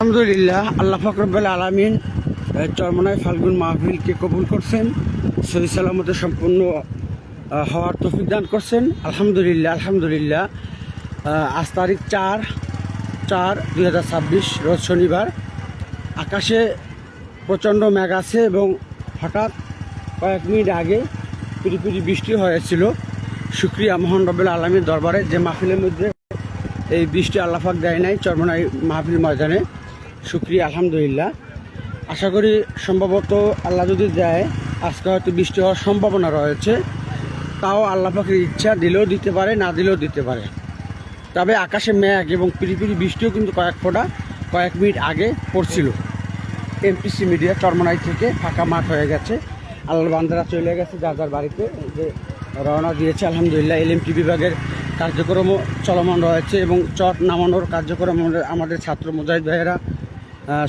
আলহামদুলিল্লাহ, আল্লাহ পাক রব্বুল আলামিন চরমনায় ফাল্গুন মাহফিলকে কবুল করছেন, সহি সালামতে সম্পূর্ণ হওয়ার তৌফিক দান করছেন। আলহামদুলিল্লাহ। আজ তারিখ 4/4/2026 রোজ শনিবার। আকাশে প্রচণ্ড মেঘ আছে এবং হঠাৎ কয়েক মিনিট আগে পিড়ি বৃষ্টি হয়েছিল। শুকরিয়া মহান রব্বুল আলামিনের দরবারে যে মাহফিলের মধ্যে এই বৃষ্টি আল্লাহ পাক দেয় নাই চরমনাই মাহফিল ময়দানে। শুকরিয়া আলহামদুলিল্লাহ। আশা করি সম্ভবত আল্লাহ যদি দেয় আজকে হয়তো বৃষ্টি হওয়ার সম্ভাবনা রয়েছে। তাও আল্লাহ পাকের ইচ্ছা, দিলেও দিতে পারে, না দিলেও দিতে পারে। তবে আকাশে মেঘ এবং পিড়ি বৃষ্টিও কিন্তু কয়েক মিনিট আগে পড়ছিল। এমপিসি মিডিয়া চরমনাই থেকে ফাঁকা মাঠ হয়ে গেছে, আল্লাহর বান্দারা চলে গেছে যার বাড়িতে, যে রওনা দিয়েছে। আলহামদুলিল্লাহ, এলএমটি বিভাগের কার্যক্রমও চলমান রয়েছে এবং চট নামানোর কার্যক্রম আমাদের ছাত্র মুজাহিদ ভাইয়েরা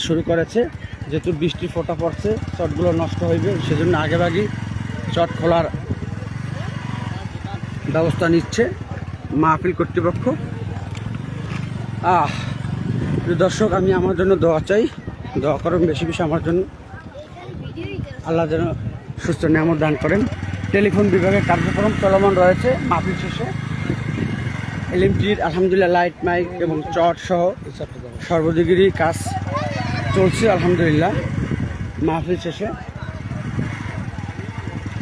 শুরু করেছে। যেহেতু বৃষ্টির ফোঁটা পড়ছে, চটগুলো নষ্ট হইবে, সেজন্য আগেভাগেই চট খোলার ব্যবস্থা নিচ্ছে মাহফিল কর্তৃপক্ষ। দর্শক, আমি আমার জন্য দোয়া চাই, দোয়া করেন বেশি আমার জন্য, আল্লাহ যেন সুস্থ নিয়ামত দান করেন। টেলিফোন বিভাগের কার্যক্রম চলমান রয়েছে মাহফিল শেষে। এলএমটির আলহামদুলিল্লাহ লাইট মাইক এবং চট সহ সর্বদিকেরই কাজ চলছে আলহামদুলিল্লাহ। মাহফিল শেষে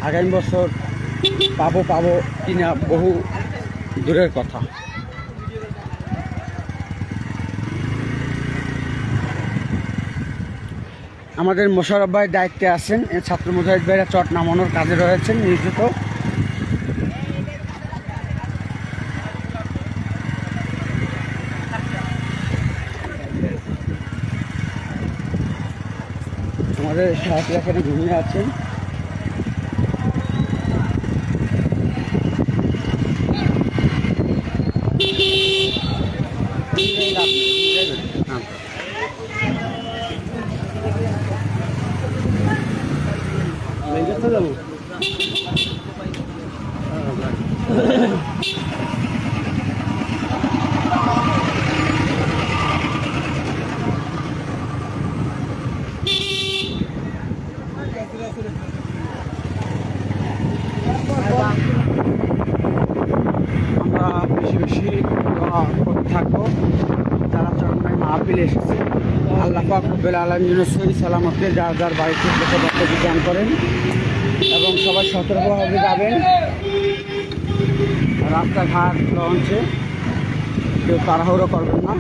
আগামী বছর পাবো কিনা বহু দূরের কথা। আমাদের মোশাররফ ভাই দায়িত্বে আছেন, ছাত্র মুজাহিদ ভাইরা চট নামানোর কাজে রয়েছেন নিয়োজিত। আমাদের সাথে এখানে ঘুমিয়ে আছেন। আমরা বেশি করতে থাকবো যারা চরমনাই মাহফিলে এসেছে। আল্লাহ পাক রব্বুল আলামিন সহি সালামতে যার বাড়িতে বক্তব্য দান করেন এবং সবাই সতর্কভাবে যাবেন। রাস্তাঘাট লঞ্চে কেউ তাড়াহুড়ো করবেন না।